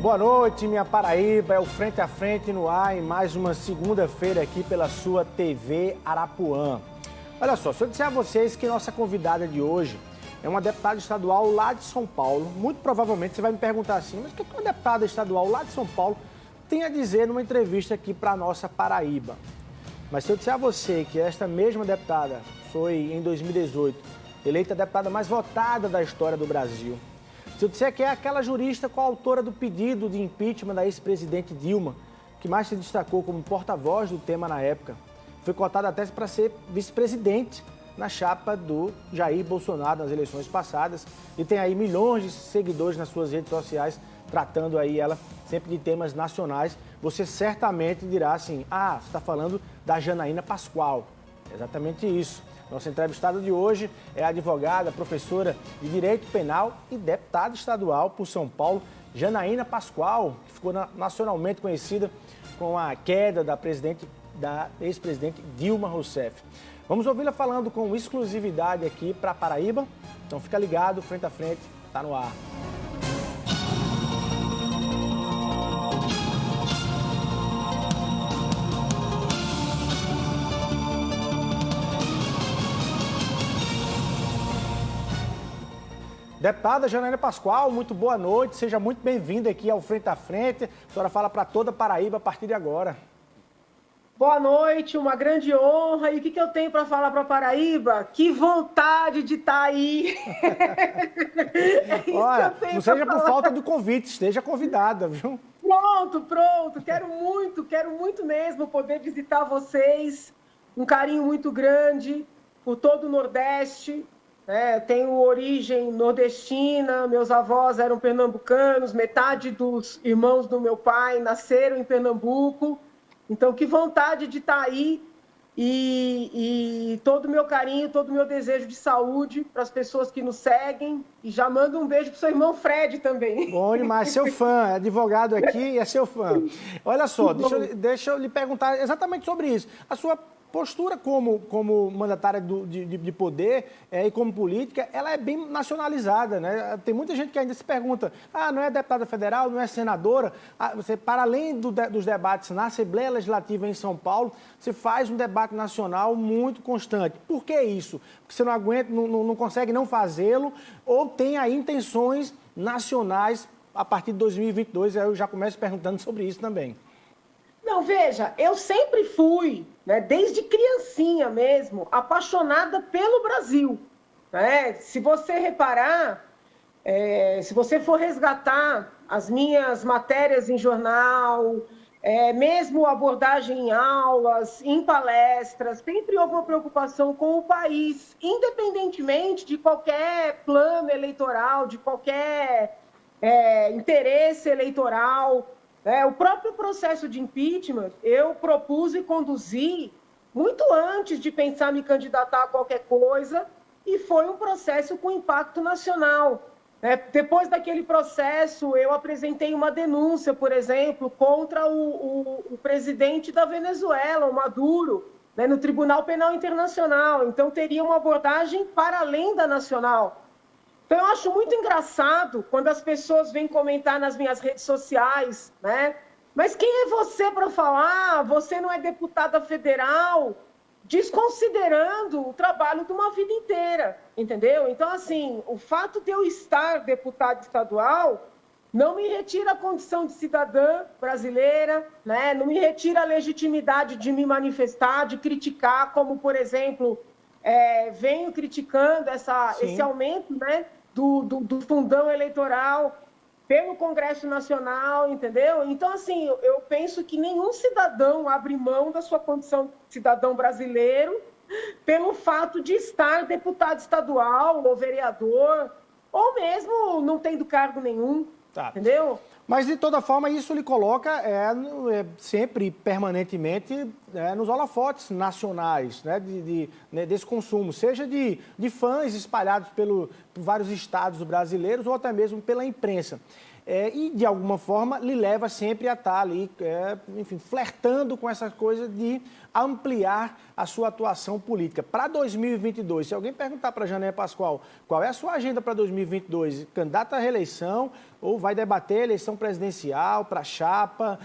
Boa noite, minha Paraíba. É o Frente a Frente no ar em mais uma segunda-feira aqui pela sua TV Arapuã. Olha só, se eu disser a vocês que nossa convidada de hoje é uma deputada estadual lá de São Paulo, muito provavelmente você vai me perguntar assim, mas o que uma deputada estadual lá de São Paulo tem a dizer numa entrevista aqui para a nossa Paraíba? Mas se eu disser a você que esta mesma deputada foi, em 2018, eleita a deputada mais votada da história do Brasil, se eu disser que é aquela jurista coautora do pedido de impeachment da ex-presidente Dilma, que mais se destacou como porta-voz do tema na época, foi cotada até para ser vice-presidente na chapa do Jair Bolsonaro nas eleições passadas e tem aí milhões de seguidores nas suas redes sociais tratando aí ela sempre de temas nacionais, você certamente dirá assim, você está falando da Janaína Pascoal. É exatamente isso. Nossa entrevistada de hoje é a advogada, professora de Direito Penal e deputada estadual por São Paulo, Janaína Pascoal, que ficou nacionalmente conhecida com a queda da ex-presidente Dilma Rousseff. Vamos ouvi-la falando com exclusividade aqui para a Paraíba. Então fica ligado, Frente a Frente, está no ar. Deputada Janaína Pascoal, muito boa noite, seja muito bem-vinda aqui ao Frente a Frente. A senhora fala para toda a Paraíba a partir de agora. Boa noite, uma grande honra. E o que eu tenho para falar para a Paraíba? Que vontade de estar aí. Olha, não seja por falta do convite, esteja convidada, viu? Pronto. Quero muito mesmo poder visitar vocês. Um carinho muito grande por todo o Nordeste. Tenho origem nordestina, meus avós eram pernambucanos, metade dos irmãos do meu pai nasceram em Pernambuco. Então, que vontade de estar aí e todo o meu carinho, todo o meu desejo de saúde para as pessoas que nos seguem. E já mando um beijo para o seu irmão Fred também. Bom demais, seu fã, é advogado aqui e é seu fã. Olha só, deixa eu lhe perguntar exatamente sobre isso. A sua postura como mandatária de poder e como política, ela é bem nacionalizada, né? Tem muita gente que ainda se pergunta, não é deputada federal, não é senadora, você, para além dos debates na Assembleia Legislativa em São Paulo, você faz um debate nacional muito constante. Por que isso? Porque você não aguenta, não consegue não fazê-lo, ou tem aí intenções nacionais a partir de 2022, eu já começo perguntando sobre isso também. Não, veja, eu sempre fui, desde criancinha mesmo, apaixonada pelo Brasil. Se você reparar, se você for resgatar as minhas matérias em jornal, mesmo abordagem em aulas, em palestras, sempre houve uma preocupação com o país, independentemente de qualquer plano eleitoral, de qualquer interesse eleitoral. O próprio processo de impeachment eu propus e conduzi muito antes de pensar em me candidatar a qualquer coisa, e foi um processo com impacto nacional. Depois daquele processo, eu apresentei uma denúncia, por exemplo, contra o presidente da Venezuela, o Maduro, no Tribunal Penal Internacional. Então, teria uma abordagem para além da nacional. Então, eu acho muito engraçado quando as pessoas vêm comentar nas minhas redes sociais, mas quem é você para falar? Você não é deputada federal, desconsiderando o trabalho de uma vida inteira, entendeu? Então, assim, o fato de eu estar deputada estadual não me retira a condição de cidadã brasileira, não me retira a legitimidade de me manifestar, de criticar, como, por exemplo, venho criticando esse aumento, do fundão eleitoral pelo Congresso Nacional, entendeu? Então, assim, eu penso que nenhum cidadão abre mão da sua condição de cidadão brasileiro pelo fato de estar deputado estadual ou vereador, ou mesmo não tendo cargo nenhum, entendeu? Mas, de toda forma, isso lhe coloca sempre, permanentemente, nos holofotes nacionais, desse consumo, seja de fãs espalhados por vários estados brasileiros ou até mesmo pela imprensa. e, de alguma forma, lhe leva sempre a estar ali, enfim, flertando com essa coisa de ampliar a sua atuação política. Para 2022, se alguém perguntar para a Janaína Pascoal qual é a sua agenda para 2022, candidata à reeleição ou vai debater eleição presidencial para chapa,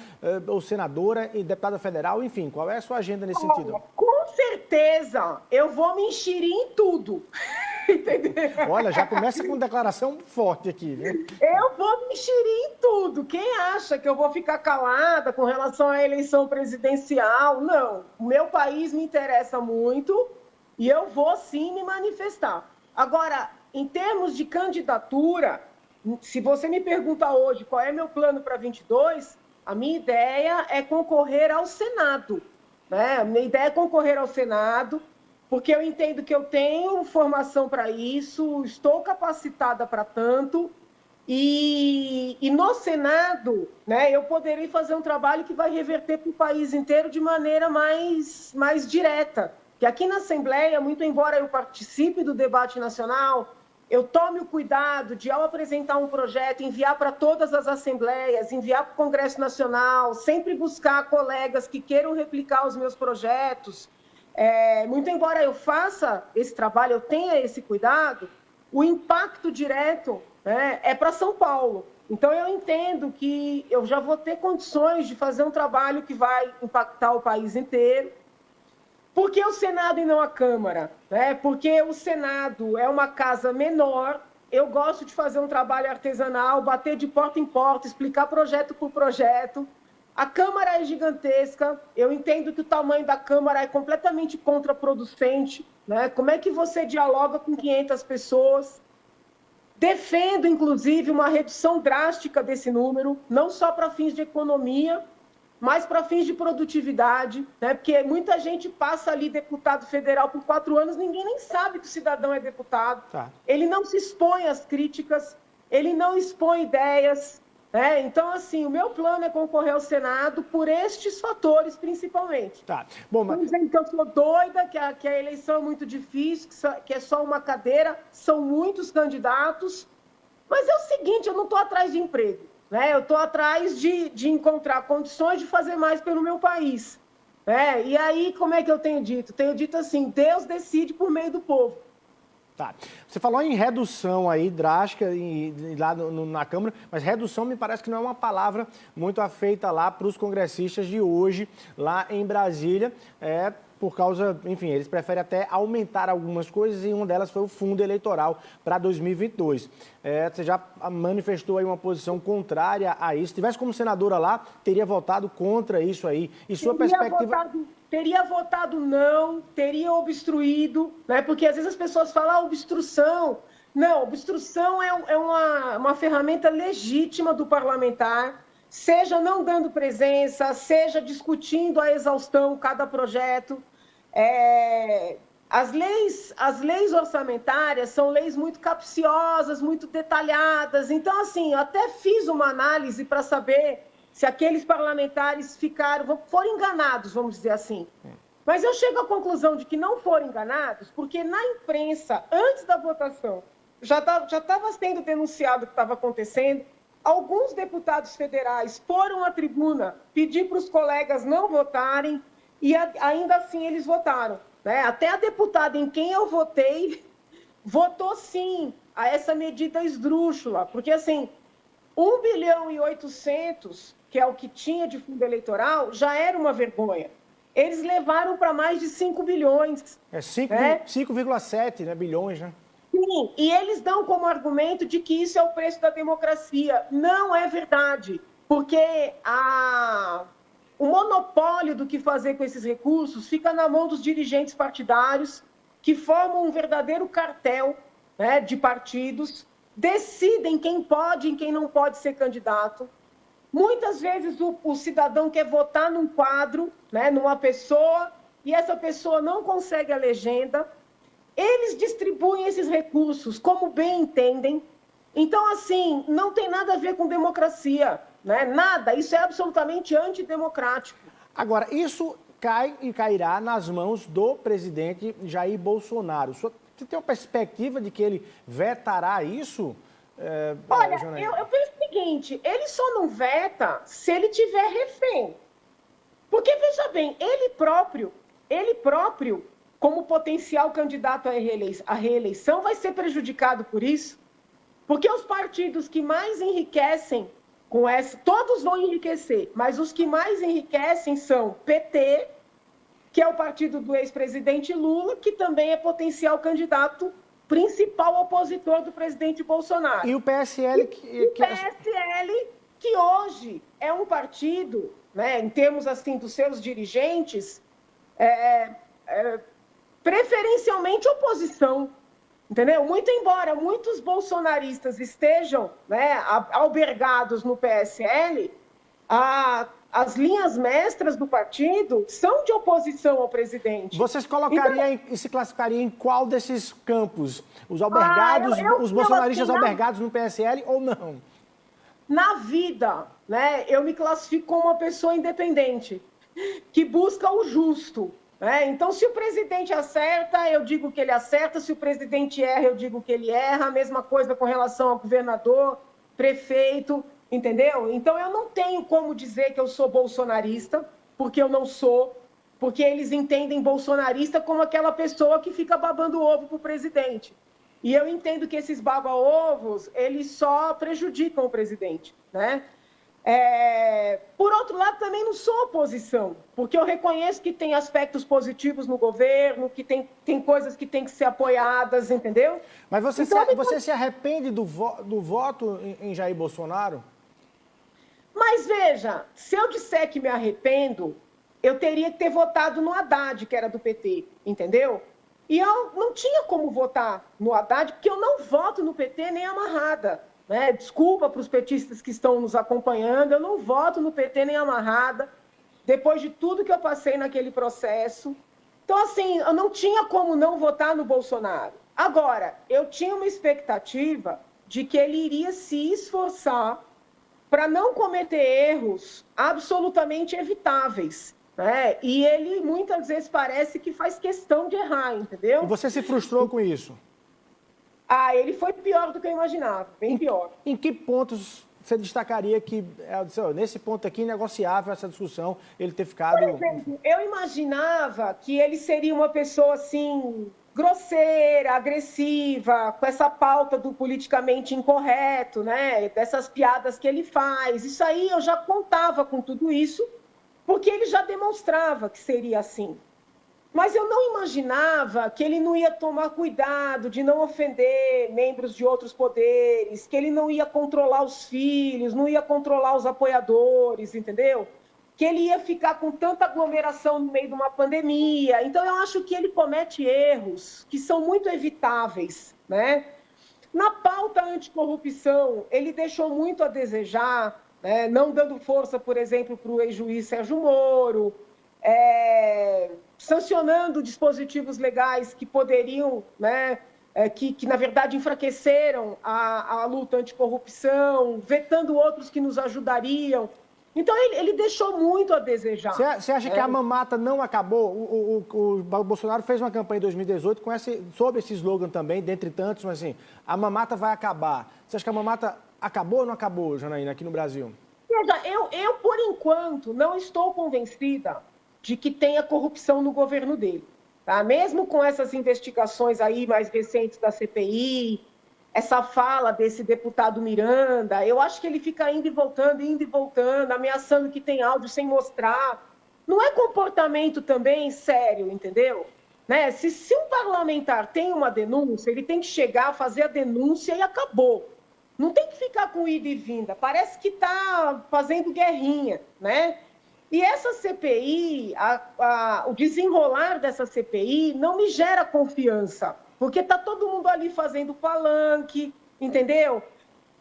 ou senadora e deputada federal, enfim, qual é a sua agenda nesse sentido? Com certeza, eu vou me enxerir em tudo. Entendeu? Olha, já começa com declaração forte aqui, viu? Eu vou me enxerir em tudo. Quem acha que eu vou ficar calada com relação à eleição presidencial? Não. O meu país me interessa muito e eu vou sim me manifestar. Agora, em termos de candidatura, se você me pergunta hoje qual é meu plano para 22, a minha ideia é concorrer ao Senado. Né? A minha ideia é concorrer ao Senado, porque eu entendo que eu tenho formação para isso, estou capacitada para tanto, e no Senado, né, eu poderei fazer um trabalho que vai reverter para o país inteiro de maneira mais direta. Que aqui na Assembleia, muito embora eu participe do debate nacional, eu tome o cuidado de, ao apresentar um projeto, enviar para todas as assembleias, enviar para o Congresso Nacional, sempre buscar colegas que queiram replicar os meus projetos. Muito embora eu faça esse trabalho, eu tenha esse cuidado, o impacto direto, né, é para São Paulo. Então, eu entendo que eu já vou ter condições de fazer um trabalho que vai impactar o país inteiro. Por que o Senado e não a Câmara? Porque o Senado é uma casa menor, eu gosto de fazer um trabalho artesanal, bater de porta em porta, explicar projeto por projeto. A Câmara é gigantesca, eu entendo que o tamanho da Câmara é completamente contraproducente. Né? Como é que você dialoga com 500 pessoas? Defendo, inclusive, uma redução drástica desse número, não só para fins de economia, mas para fins de produtividade, né? Porque muita gente passa ali deputado federal por 4 anos, ninguém nem sabe que o cidadão é deputado. Tá. Ele não se expõe às críticas, ele não expõe ideias. Então, assim, o meu plano é concorrer ao Senado por estes fatores, principalmente. Tá. Bom, mas... Não dizendo que eu sou doida, que a eleição é muito difícil, que é só uma cadeira, são muitos candidatos. Mas é o seguinte, eu não estou atrás de emprego. Eu estou atrás de encontrar condições de fazer mais pelo meu país. E aí, como é que eu tenho dito? Tenho dito assim, Deus decide por meio do povo. Tá. Você falou em redução aí, drástica, lá na Câmara, mas redução me parece que não é uma palavra muito afeita lá para os congressistas de hoje, lá em Brasília, por causa, enfim, eles preferem até aumentar algumas coisas e uma delas foi o fundo eleitoral para 2022. Você já manifestou aí uma posição contrária a isso. Se tivesse como senadora lá, teria votado contra isso aí. E sua perspectiva... Teria votado não, teria obstruído, né? Porque às vezes as pessoas falam obstrução. Não, obstrução é uma ferramenta legítima do parlamentar, seja não dando presença, seja discutindo a exaustão cada projeto. As leis orçamentárias são leis muito capciosas, muito detalhadas. Então, assim, eu até fiz uma análise para saber se aqueles parlamentares foram enganados, vamos dizer assim. Mas eu chego à conclusão de que não foram enganados, porque na imprensa, antes da votação, já estava sendo denunciado o que estava acontecendo. Alguns deputados federais foram à tribuna pedir para os colegas não votarem e ainda assim eles votaram. Até a deputada em quem eu votei votou sim a essa medida esdrúxula, porque assim, 1 bilhão e 800, que é o que tinha de fundo eleitoral, já era uma vergonha. Eles levaram para mais de 5 bilhões. 5,7 bilhões, né? Sim, e eles dão como argumento de que isso é o preço da democracia. Não é verdade, porque o monopólio do que fazer com esses recursos fica na mão dos dirigentes partidários, que formam um verdadeiro cartel, de partidos, decidem quem pode e quem não pode ser candidato. Muitas vezes o cidadão quer votar num quadro, numa pessoa, e essa pessoa não consegue a legenda. Eles distribuem esses recursos como bem entendem. Então, assim, não tem nada a ver com democracia, nada. Isso é absolutamente antidemocrático. Agora, isso cai e cairá nas mãos do presidente Jair Bolsonaro. Você tem uma perspectiva de que ele vetará isso? Olha, eu penso que seguinte, ele só não veta se ele tiver refém. Porque, veja bem, ele próprio, como potencial candidato à reeleição, vai ser prejudicado por isso. Porque os partidos que mais enriquecem com essa, todos vão enriquecer, mas os que mais enriquecem são PT, que é o partido do ex-presidente Lula, que também é potencial candidato principal opositor do presidente Bolsonaro. E o PSL... O PSL, que hoje é um partido, né, em termos assim dos seus dirigentes, preferencialmente oposição, entendeu? Muito embora muitos bolsonaristas estejam, né, albergados no PSL, as linhas mestras do partido são de oposição ao presidente. Vocês colocariam e se classificariam em qual desses campos? Os albergados, os bolsonaristas albergados no PSL ou não? Na vida, né, eu me classifico como uma pessoa independente, que busca o justo. Né? Então, se o presidente acerta, eu digo que ele acerta. Se o presidente erra, eu digo que ele erra. A mesma coisa com relação ao governador, prefeito... Entendeu? Então, eu não tenho como dizer que eu sou bolsonarista, porque eu não sou, porque eles entendem bolsonarista como aquela pessoa que fica babando ovo para o presidente. E eu entendo que esses baba-ovos, eles só prejudicam o presidente, né? Por outro lado, também não sou oposição, porque eu reconheço que tem aspectos positivos no governo, que tem coisas que têm que ser apoiadas, entendeu? Mas você se arrepende do voto em Jair Bolsonaro? Mas veja, se eu disser que me arrependo, eu teria que ter votado no Haddad, que era do PT, entendeu? E eu não tinha como votar no Haddad, porque eu não voto no PT nem amarrada. Né? Desculpa para os petistas que estão nos acompanhando, eu não voto no PT nem amarrada, depois de tudo que eu passei naquele processo. Então, assim, eu não tinha como não votar no Bolsonaro. Agora, eu tinha uma expectativa de que ele iria se esforçar para não cometer erros absolutamente evitáveis. Né? E ele, muitas vezes, parece que faz questão de errar, entendeu? E você se frustrou com isso? Ele foi pior do que eu imaginava, bem pior. Em que pontos você destacaria que, nesse ponto aqui, negociável essa discussão, ele ter ficado... Por exemplo, eu imaginava que ele seria uma pessoa, assim, grosseira, agressiva, com essa pauta do politicamente incorreto, né? Dessas piadas que ele faz. Isso aí eu já contava com tudo isso, porque ele já demonstrava que seria assim. Mas eu não imaginava que ele não ia tomar cuidado de não ofender membros de outros poderes, que ele não ia controlar os filhos, não ia controlar os apoiadores, entendeu? Que ele ia ficar com tanta aglomeração no meio de uma pandemia. Então, eu acho que ele comete erros que são muito evitáveis, né? Na pauta anticorrupção, ele deixou muito a desejar, né? Não dando força, por exemplo, para o ex-juiz Sérgio Moro, sancionando dispositivos legais que poderiam, né, que na verdade enfraqueceram a luta anticorrupção, vetando outros que nos ajudariam. Então, ele deixou muito a desejar. Você acha que a mamata não acabou? O Bolsonaro fez uma campanha em 2018 sob esse slogan também, dentre tantos, mas assim, a mamata vai acabar. Você acha que a mamata acabou ou não acabou, Janaína, aqui no Brasil? Veja, eu, por enquanto, não estou convencida de que tenha corrupção no governo dele. Tá? Mesmo com essas investigações aí mais recentes da CPI, essa fala desse deputado Miranda, eu acho que ele fica indo e voltando, ameaçando que tem áudio sem mostrar. Não é comportamento também sério, entendeu? Né? Se um parlamentar tem uma denúncia, ele tem que chegar, fazer a denúncia e acabou. Não tem que ficar com ida e vinda. Parece que está fazendo guerrinha, né? E essa CPI, o desenrolar dessa CPI não me gera confiança, porque está todo mundo ali fazendo palanque, entendeu?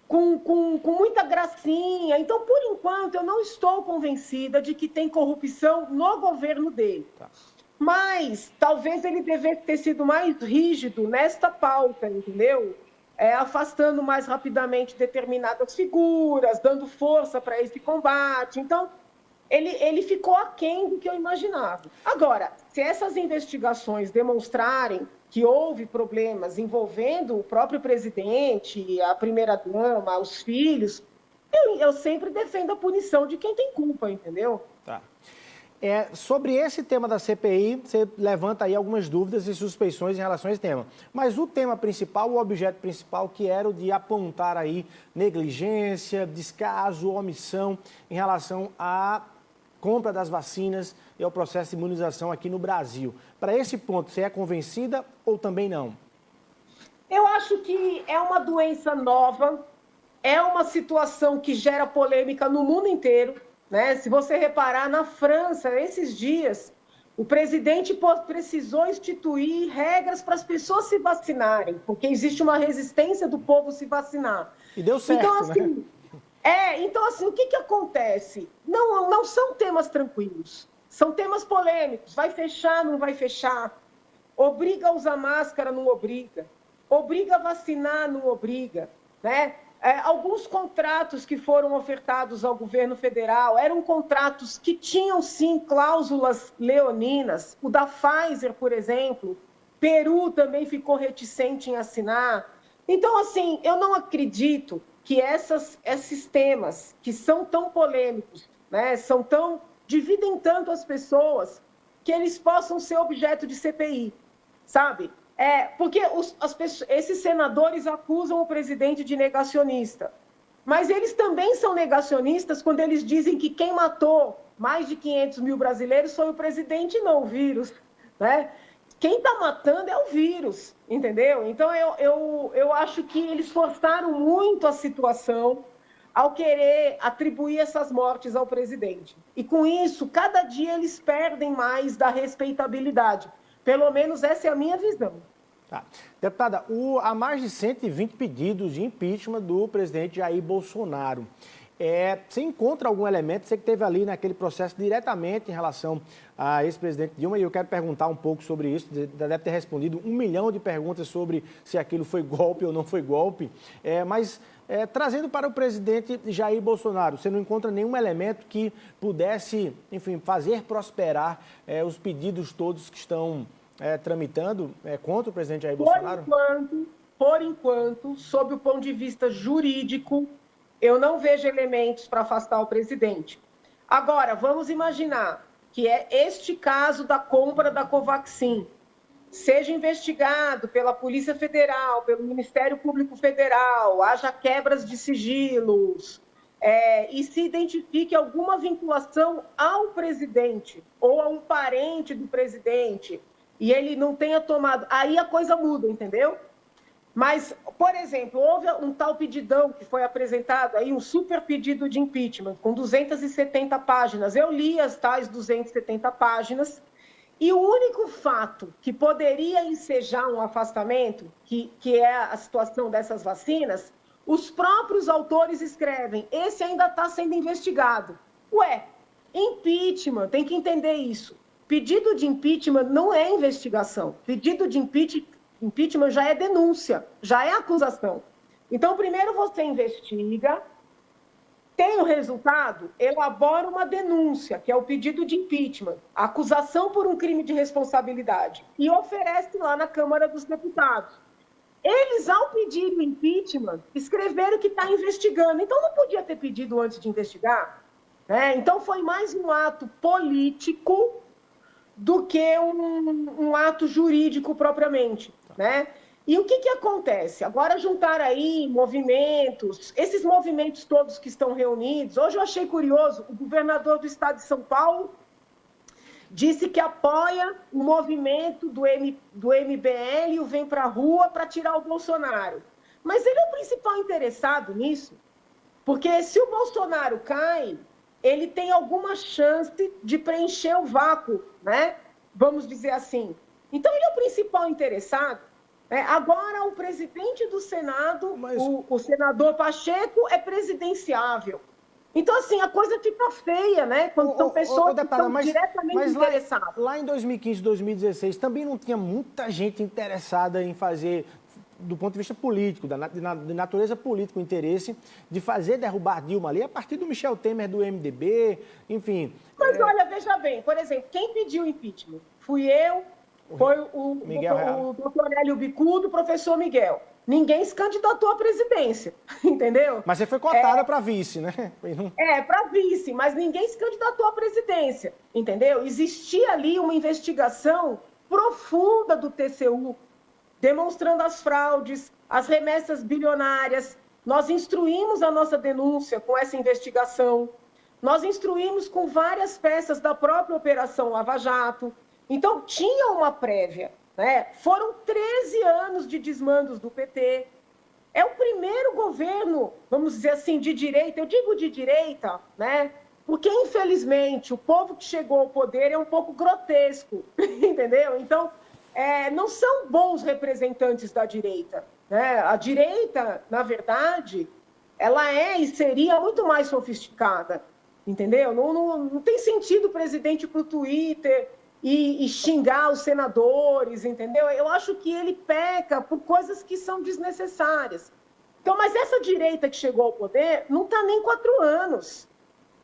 Com muita gracinha. Então, por enquanto, eu não estou convencida de que tem corrupção no governo dele. Mas talvez ele devesse ter sido mais rígido nesta pauta, entendeu? Afastando mais rapidamente determinadas figuras, dando força para esse combate. Então, ele ficou aquém do que eu imaginava. Agora, se essas investigações demonstrarem que houve problemas envolvendo o próprio presidente, a primeira-dama, os filhos, Eu sempre defendo a punição de quem tem culpa, entendeu? Tá. Sobre esse tema da CPI, você levanta aí algumas dúvidas e suspeições em relação a esse tema. Mas o tema principal, o objeto principal, que era o de apontar aí negligência, descaso, omissão em relação à compra das vacinas e ao processo de imunização aqui no Brasil. Para esse ponto, você é convencida ou também não? Eu acho que é uma doença nova, é uma situação que gera polêmica no mundo inteiro, né? Se você reparar, na França, esses dias, o presidente precisou instituir regras para as pessoas se vacinarem, porque existe uma resistência do povo se vacinar. E deu certo, então, assim, né? Então, assim, o que acontece? Não são temas tranquilos, são temas polêmicos. Vai fechar, não vai fechar? Obriga a usar máscara, não obriga? Obriga a vacinar, não obriga? Né? Alguns contratos que foram ofertados ao governo federal eram contratos que tinham, sim, cláusulas leoninas. O da Pfizer, por exemplo, Peru também ficou reticente em assinar. Então, assim, eu não acredito que esses temas que são tão polêmicos, né, dividem tanto as pessoas, que eles possam ser objeto de CPI, sabe? Porque esses senadores acusam o presidente de negacionista, mas eles também são negacionistas quando eles dizem que quem matou mais de 500 mil brasileiros foi o presidente e não o vírus, né? Quem está matando é o vírus, entendeu? Então, eu acho que eles forçaram muito a situação ao querer atribuir essas mortes ao presidente. E, com isso, cada dia eles perdem mais da respeitabilidade. Pelo menos essa é a minha visão. Tá. Deputada, há mais de 120 pedidos de impeachment do presidente Jair Bolsonaro. Você encontra algum elemento, você que esteve ali naquele processo diretamente em relação a ex-presidente Dilma, e eu quero perguntar um pouco sobre isso, deve ter respondido 1 milhão de perguntas sobre se aquilo foi golpe ou não foi golpe, mas trazendo para o presidente Jair Bolsonaro, você não encontra nenhum elemento que pudesse, enfim, fazer prosperar os pedidos todos que estão tramitando contra o presidente Jair Bolsonaro? Por enquanto, sob o ponto de vista jurídico, eu não vejo elementos para afastar o presidente. Agora, vamos imaginar que este caso da compra da Covaxin seja investigado pela Polícia Federal, pelo Ministério Público Federal, haja quebras de sigilos, e se identifique alguma vinculação ao presidente ou a um parente do presidente, e ele não tenha tomado, aí a coisa muda, entendeu? Mas, por exemplo, houve um tal pedidão que foi apresentado aí, um super pedido de impeachment, com 270 páginas. Eu li as tais 270 páginas, e o único fato que poderia ensejar um afastamento, que é a situação dessas vacinas, os próprios autores escrevem, esse ainda está sendo investigado. Impeachment, tem que entender isso. Pedido de impeachment não é investigação. Pedido de impeachment já é denúncia, já é acusação. Então, primeiro você investiga, tem o resultado, elabora uma denúncia, que é o pedido de impeachment, a acusação por um crime de responsabilidade, e oferece lá na Câmara dos Deputados. Eles, ao pedir o impeachment, escreveram que está investigando. Então, não podia ter pedido antes de investigar, né? Então, foi mais um ato político do que um ato jurídico propriamente, né? E o que acontece? Agora juntar aí movimentos, esses movimentos todos que estão reunidos. Hoje eu achei curioso, o governador do estado de São Paulo disse que apoia o movimento do MBL e o Vem Pra Rua para tirar o Bolsonaro. Mas ele é o principal interessado nisso, porque se o Bolsonaro cai, ele tem alguma chance de preencher o vácuo, né? Vamos dizer assim. Então, ele é o principal interessado. Agora, o presidente do Senado, o senador Pacheco, é presidenciável. Então, assim, a coisa fica feia, né? Quando são pessoas que estão diretamente interessadas. Lá em 2015, 2016, também não tinha muita gente interessada em fazer, do ponto de vista político, de natureza política, o interesse de fazer derrubar Dilma ali, a partir do Michel Temer, do MDB, enfim. Mas olha, veja bem, por exemplo, quem pediu impeachment? Fui eu, foi o doutor Hélio Bicudo, o professor Miguel. ninguém se candidatou à presidência, entendeu? Mas você foi cotada para vice, né? Para vice, mas ninguém se candidatou à presidência, entendeu? Existia ali uma investigação profunda do TCU, demonstrando as fraudes, as remessas bilionárias. Nós instruímos a nossa denúncia com essa investigação. Nós instruímos com várias peças da própria Operação Lava Jato. Então, tinha uma prévia, né? Foram 13 anos de desmandos do PT. É o primeiro governo, vamos dizer assim, de direita. Eu digo de direita, né? Porque, infelizmente, o povo que chegou ao poder é um pouco grotesco, entendeu? Então, não são bons representantes da direita, né? A direita, na verdade, ela é e seria muito mais sofisticada, entendeu? Não tem sentido o presidente ir para o Twitter e xingar os senadores, entendeu? Eu acho que ele peca por coisas que são desnecessárias. Então, mas essa direita que chegou ao poder não está nem 4 anos.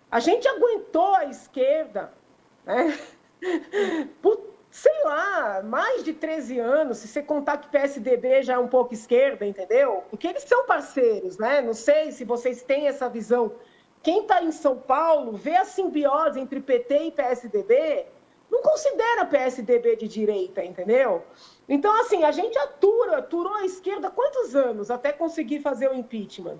A gente aguentou a esquerda, né? Por, sei lá, mais de 13 anos, se você contar que PSDB já é um pouco esquerda, entendeu? Porque eles são parceiros, né? Não sei se vocês têm essa visão. Quem está em São Paulo vê a simbiose entre PT e PSDB, não considera PSDB de direita, entendeu? Então, assim, a gente aturou a esquerda quantos anos até conseguir fazer o impeachment?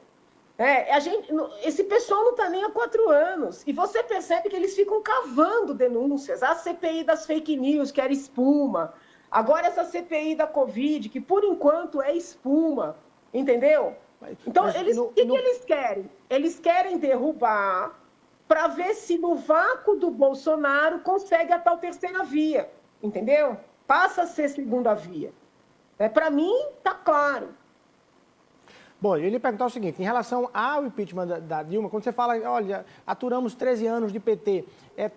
Esse pessoal não está nem há 4 anos. E você percebe que eles ficam cavando denúncias. A CPI das fake news, que era espuma. Agora essa CPI da Covid, que por enquanto é espuma. Entendeu? Então, o que eles querem? Eles querem derrubar para ver se no vácuo do Bolsonaro consegue a tal terceira via. Entendeu? Passa a ser segunda via. Para mim, está claro. Bom, eu ia lhe perguntar o seguinte, em relação ao impeachment da Dilma, quando você fala, olha, aturamos 13 anos de PT,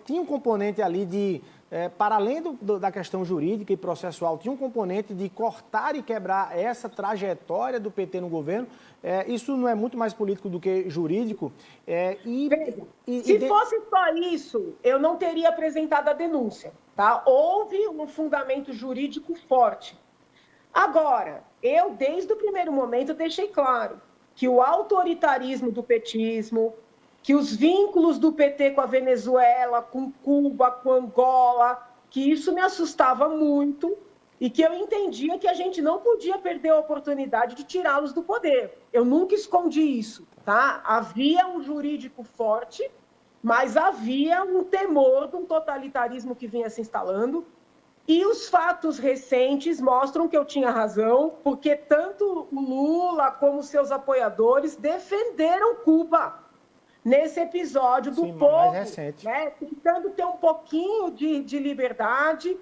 tinha um componente ali de, para além da questão jurídica e processual, tinha um componente de cortar e quebrar essa trajetória do PT no governo. Isso não é muito mais político do que jurídico? Se fosse só isso, eu não teria apresentado a denúncia, tá? Houve um fundamento jurídico forte. Agora, eu, desde o primeiro momento, deixei claro que o autoritarismo do petismo, que os vínculos do PT com a Venezuela, com Cuba, com Angola, que isso me assustava muito e que eu entendia que a gente não podia perder a oportunidade de tirá-los do poder. Eu nunca escondi isso, tá? Havia um jurídico forte, mas havia um temor de um totalitarismo que vinha se instalando. E os fatos recentes mostram que eu tinha razão, porque tanto o Lula como seus apoiadores defenderam Cuba nesse episódio do povo, né, tentando ter um pouquinho de liberdade,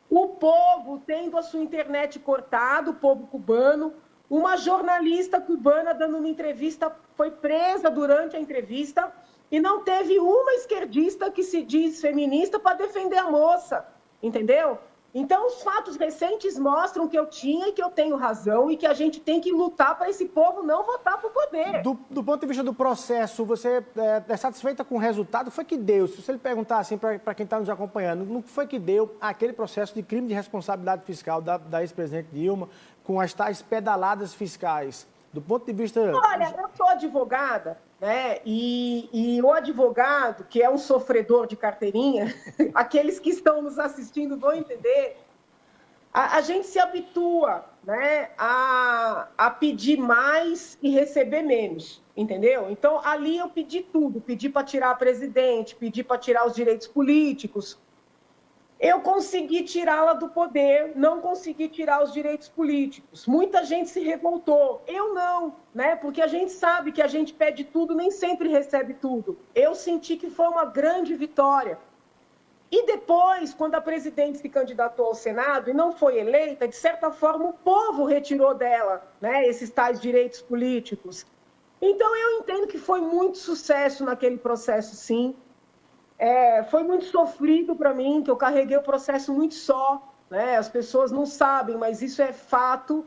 o povo tendo a sua internet cortada, o povo cubano, uma jornalista cubana dando uma entrevista, foi presa durante a entrevista e não teve uma esquerdista que se diz feminista para defender a moça, entendeu? Então, os fatos recentes mostram que eu tinha e que eu tenho razão e que a gente tem que lutar para esse povo não votar para o poder. Do ponto de vista do processo, você é satisfeita com o resultado? O que foi que deu? Se você lhe perguntar assim para quem está nos acompanhando, no que foi que deu aquele processo de crime de responsabilidade fiscal da ex-presidente Dilma com as tais pedaladas fiscais? Do ponto de vista... Olha, eu sou advogada, né? E o advogado, que é um sofredor de carteirinha, aqueles que estão nos assistindo vão entender, a gente se habitua, né, a pedir mais e receber menos, entendeu? Então, ali eu pedi tudo, pedi para tirar a presidente, pedi para tirar os direitos políticos. Eu consegui tirá-la do poder, não consegui tirar os direitos políticos. Muita gente se revoltou. Eu não, né? Porque a gente sabe que a gente pede tudo, nem sempre recebe tudo. Eu senti que foi uma grande vitória. E depois, quando a presidente se candidatou ao Senado e não foi eleita, de certa forma o povo retirou dela, né, esses tais direitos políticos. Então eu entendo que foi muito sucesso naquele processo, sim. Foi muito sofrido para mim, que eu carreguei o processo muito só, né? As pessoas não sabem, mas isso é fato.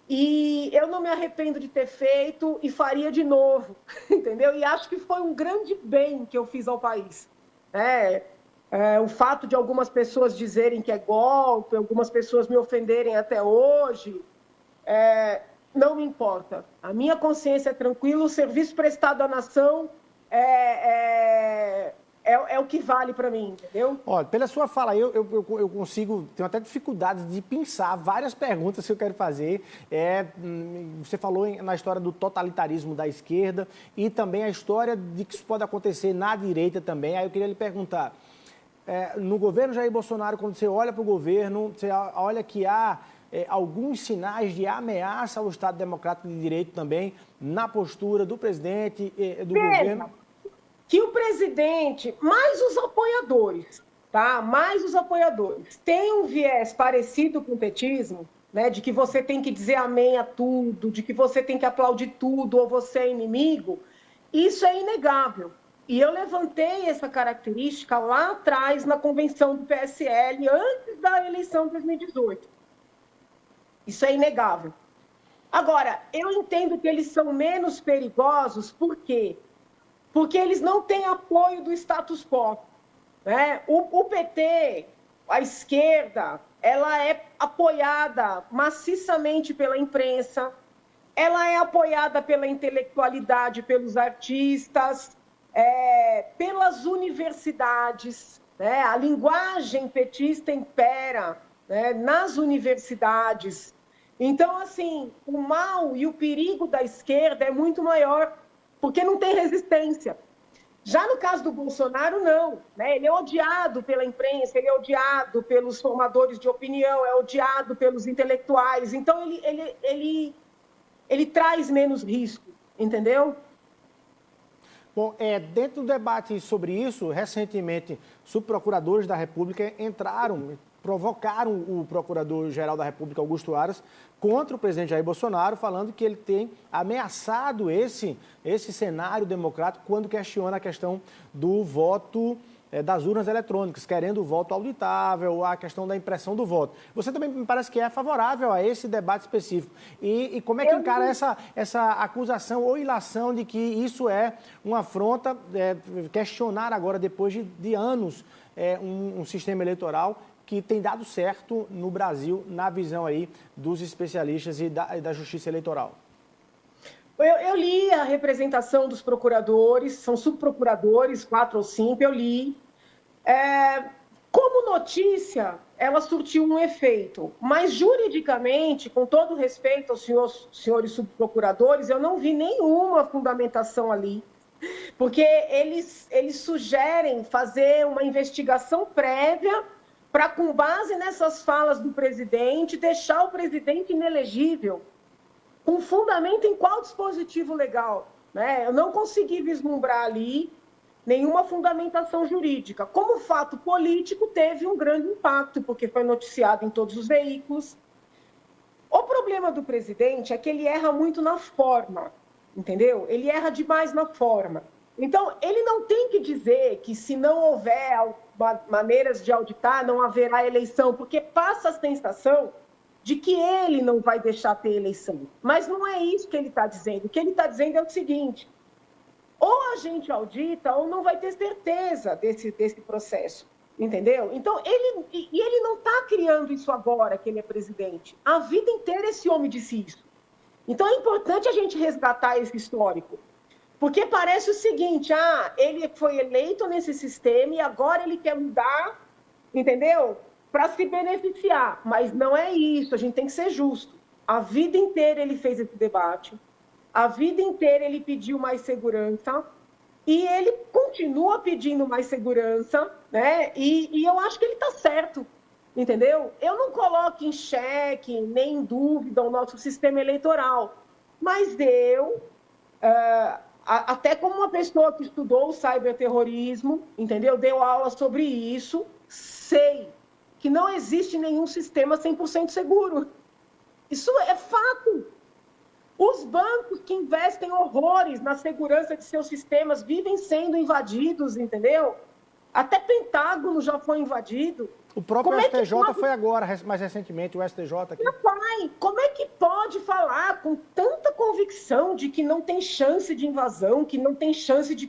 E eu não me arrependo de ter feito e faria de novo, entendeu? E acho que foi um grande bem que eu fiz ao país. O fato de algumas pessoas dizerem que é golpe, algumas pessoas me ofenderem até hoje, não me importa. A minha consciência é tranquila, o serviço prestado à nação é o que vale para mim, entendeu? Olha, pela sua fala aí, eu consigo, tenho até dificuldade de pensar várias perguntas que eu quero fazer. Você falou na história do totalitarismo da esquerda e também a história de que isso pode acontecer na direita também. Aí eu queria lhe perguntar, no governo Jair Bolsonaro, quando você olha para o governo, você olha que há alguns sinais de ameaça ao Estado Democrático de Direito também na postura do presidente do governo? Que o presidente, mais os apoiadores, tá? Mais os apoiadores, tem um viés parecido com o petismo, né? De que você tem que dizer amém a tudo, de que você tem que aplaudir tudo ou você é inimigo, isso é inegável. E eu levantei essa característica lá atrás na convenção do PSL, antes da eleição de 2018. Isso é inegável. Agora, eu entendo que eles são menos perigosos, por quê? Porque eles não têm apoio do status quo, né? O PT, a esquerda, ela é apoiada maciçamente pela imprensa, ela é apoiada pela intelectualidade, pelos artistas, pelas universidades, né? A linguagem petista impera, né, nas universidades. Então, assim, o mal e o perigo da esquerda é muito maior, porque não tem resistência. Já no caso do Bolsonaro, não, né? Ele é odiado pela imprensa, ele é odiado pelos formadores de opinião, é odiado pelos intelectuais. Então, ele traz menos risco, entendeu? Bom, dentro do debate sobre isso, recentemente, subprocuradores da República provocaram o Procurador-Geral da República, Augusto Aras, contra o presidente Jair Bolsonaro, falando que ele tem ameaçado esse cenário democrático quando questiona a questão do voto das urnas eletrônicas, querendo o voto auditável, a questão da impressão do voto. Você também me parece que é favorável a esse debate específico. E como é que encara essa acusação ou ilação de que isso é uma afronta, questionar agora, depois de anos, um sistema eleitoral que tem dado certo no Brasil, na visão aí dos especialistas e da justiça eleitoral? Eu li a representação dos procuradores, são subprocuradores, 4 ou 5, eu li. Como notícia, ela surtiu um efeito, mas juridicamente, com todo respeito aos senhores subprocuradores, eu não vi nenhuma fundamentação ali, porque eles sugerem fazer uma investigação prévia para, com base nessas falas do presidente, deixar o presidente inelegível. Com fundamento em qual dispositivo legal? Né? Eu não consegui vislumbrar ali nenhuma fundamentação jurídica. Como fato político, teve um grande impacto, porque foi noticiado em todos os veículos. O problema do presidente é que ele erra muito na forma, entendeu? Ele erra demais na forma. Então, ele não tem que dizer que, se não houver maneiras de auditar, não haverá eleição, porque passa a sensação de que ele não vai deixar ter eleição. Mas não é isso que ele está dizendo. O que ele está dizendo é o seguinte: ou a gente audita ou não vai ter certeza desse processo, entendeu? Então, ele não está criando isso agora que ele é presidente. A vida inteira esse homem disse isso. Então, é importante a gente resgatar esse histórico. Porque parece o seguinte, ele foi eleito nesse sistema e agora ele quer mudar, entendeu? Para se beneficiar. Mas não é isso, a gente tem que ser justo. A vida inteira ele fez esse debate, a vida inteira ele pediu mais segurança e ele continua pedindo mais segurança, né? E eu acho que ele está certo, entendeu? Eu não coloco em xeque, nem em dúvida o nosso sistema eleitoral, mas até como uma pessoa que estudou o cyberterrorismo, entendeu? Deu aula sobre isso, sei que não existe nenhum sistema 100% seguro. Isso é fato. Os bancos que investem horrores na segurança de seus sistemas vivem sendo invadidos, entendeu? Até Pentágono já foi invadido. O próprio STJ foi agora, mais recentemente, o STJ aqui. Meu pai, como é que pode falar com tanta convicção de que não tem chance de invasão, que não tem chance de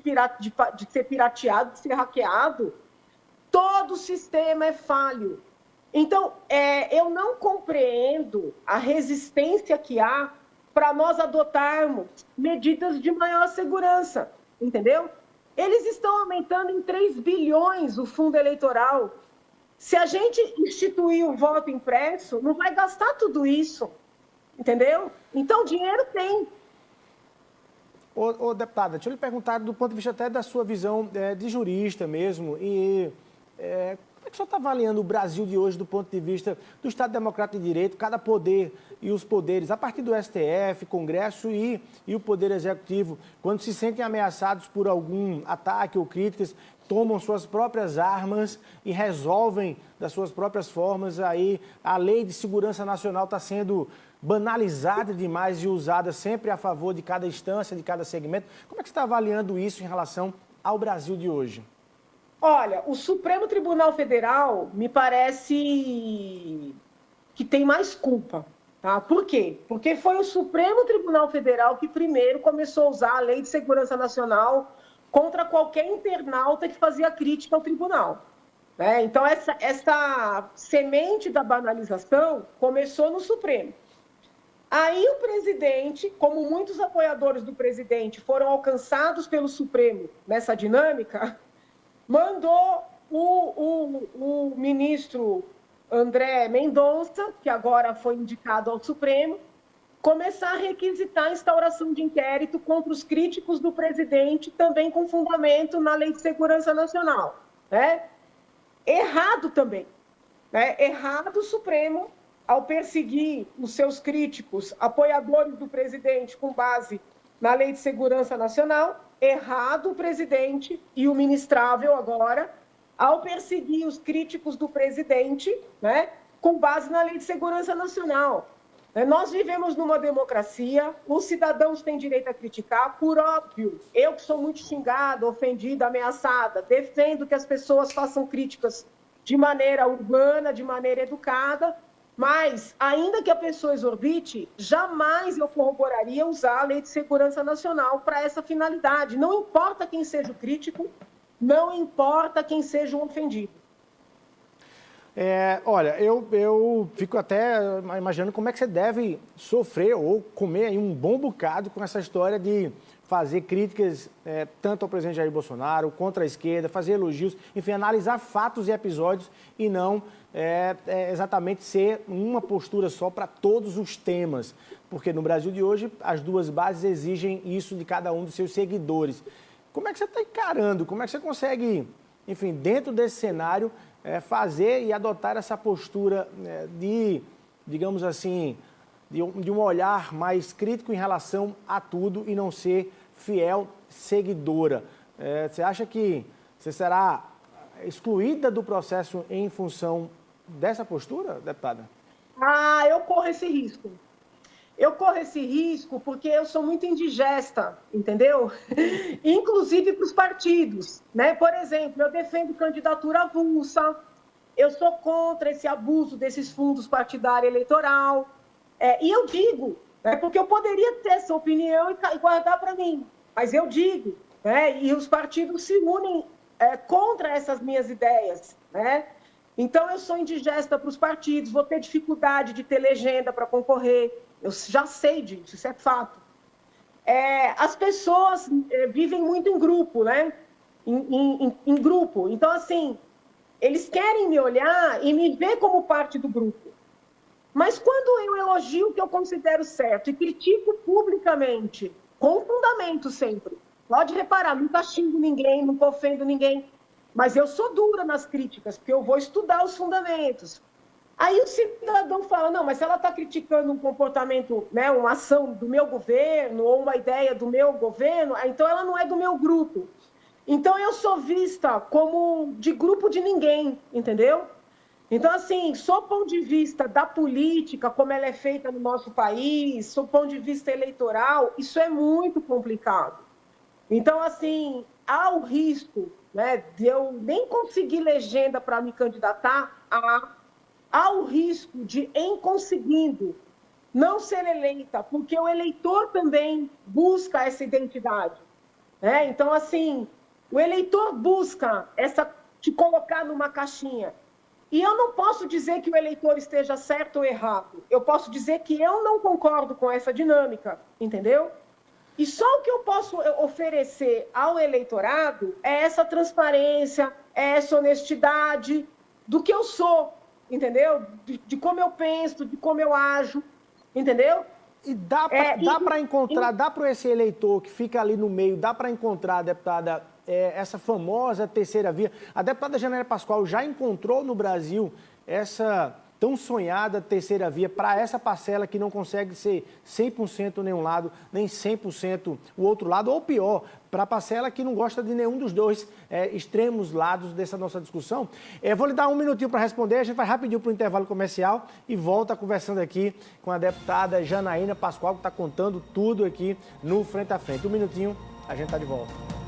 ser pirateado, de ser hackeado? Todo o sistema é falho. Então, eu não compreendo a resistência que há para nós adotarmos medidas de maior segurança, entendeu? Eles estão aumentando em 3 bilhões o fundo eleitoral. Se a gente instituir o voto impresso, não vai gastar tudo isso, entendeu? Então, dinheiro tem. Ô, deputada, deixa eu lhe perguntar do ponto de vista até da sua visão de jurista mesmo, e como é que o senhor está avaliando o Brasil de hoje do ponto de vista do Estado Democrático de Direito, cada poder e os poderes, a partir do STF, Congresso e o Poder Executivo, quando se sentem ameaçados por algum ataque ou críticas, tomam suas próprias armas e resolvem das suas próprias formas, aí a Lei de Segurança Nacional está sendo banalizada demais e usada sempre a favor de cada instância, de cada segmento. Como é que você está avaliando isso em relação ao Brasil de hoje? Olha, o Supremo Tribunal Federal me parece que tem mais culpa. Tá? Por quê? Porque foi o Supremo Tribunal Federal que primeiro começou a usar a Lei de Segurança Nacional contra qualquer internauta que fazia crítica ao tribunal. Né? Então, essa semente da banalização começou no Supremo. Aí o presidente, como muitos apoiadores do presidente foram alcançados pelo Supremo nessa dinâmica, mandou o ministro André Mendonça, que agora foi indicado ao Supremo, começar a requisitar a instauração de inquérito contra os críticos do presidente, também com fundamento na Lei de Segurança Nacional. Né? Errado também. Né? Errado o Supremo ao perseguir os seus críticos, apoiadores do presidente com base na Lei de Segurança Nacional, errado o presidente e o ministrável agora, ao perseguir os críticos do presidente, né, com base na Lei de Segurança Nacional. Nós vivemos numa democracia, os cidadãos têm direito a criticar, por óbvio, eu que sou muito xingada, ofendida, ameaçada, defendo que as pessoas façam críticas de maneira urbana, de maneira educada, mas, ainda que a pessoa exorbite, jamais eu corroboraria usar a Lei de Segurança Nacional para essa finalidade. Não importa quem seja o crítico, não importa quem seja o ofendido. Olha, eu fico até imaginando como é que você deve sofrer ou comer aí um bom bocado com essa história de fazer críticas tanto ao presidente Jair Bolsonaro, contra a esquerda, fazer elogios, enfim, analisar fatos e episódios e não exatamente ser uma postura só para todos os temas. Porque no Brasil de hoje, as duas bases exigem isso de cada um dos seus seguidores. Como é que você está encarando? Como é que você consegue, enfim, dentro desse cenário, fazer e adotar essa postura de, digamos assim, de um olhar mais crítico em relação a tudo e não ser fiel seguidora? Você acha que você será excluída do processo em função dessa postura, deputada? Eu corro esse risco. Eu corro esse risco porque eu sou muito indigesta, entendeu? Inclusive para os partidos. Né? Por exemplo, eu defendo candidatura avulsa, eu sou contra esse abuso desses fundos partidário eleitoral. E eu digo, né, porque eu poderia ter essa opinião e guardar para mim, mas eu digo, né, e os partidos se unem contra essas minhas ideias. Né? Então, eu sou indigesta para os partidos, vou ter dificuldade de ter legenda para concorrer. Eu já sei disso, isso é fato. As pessoas vivem muito em grupo, né? Em grupo. Então, assim, eles querem me olhar e me ver como parte do grupo. Mas quando eu elogio o que eu considero certo e critico publicamente, com fundamento sempre, pode reparar, nunca xingo ninguém, nunca ofendo ninguém, mas eu sou dura nas críticas, porque eu vou estudar os fundamentos. Aí o cidadão fala, não, mas se ela está criticando um comportamento, né, uma ação do meu governo ou uma ideia do meu governo, então ela não é do meu grupo. Então eu sou vista como de grupo de ninguém, entendeu? Então, assim, sob o ponto de vista da política, como ela é feita no nosso país, sob o ponto de vista eleitoral, isso é muito complicado. Então, assim, há o risco, né, de eu nem conseguir legenda para me candidatar, há o risco de, em conseguindo, não ser eleita, porque o eleitor também busca essa identidade. Né? Então, assim, o eleitor busca te colocar numa caixinha. E eu não posso dizer que o eleitor esteja certo ou errado. Eu posso dizer que eu não concordo com essa dinâmica, entendeu? E só o que eu posso oferecer ao eleitorado é essa transparência, é essa honestidade do que eu sou, entendeu? De como eu penso, de como eu ajo, entendeu? E dá para encontrar, dá para esse eleitor que fica ali no meio, dá para encontrar, deputada, essa famosa terceira via. A deputada Janaína Pascoal já encontrou no Brasil essa tão sonhada terceira via para essa parcela que não consegue ser 100% nenhum lado, nem 100% o outro lado, ou pior, para a parcela que não gosta de nenhum dos dois extremos lados dessa nossa discussão. Vou lhe dar um minutinho para responder, a gente vai rapidinho para o intervalo comercial e volta conversando aqui com a deputada Janaína Pascoal, que está contando tudo aqui no Frente a Frente. Um minutinho, a gente está de volta.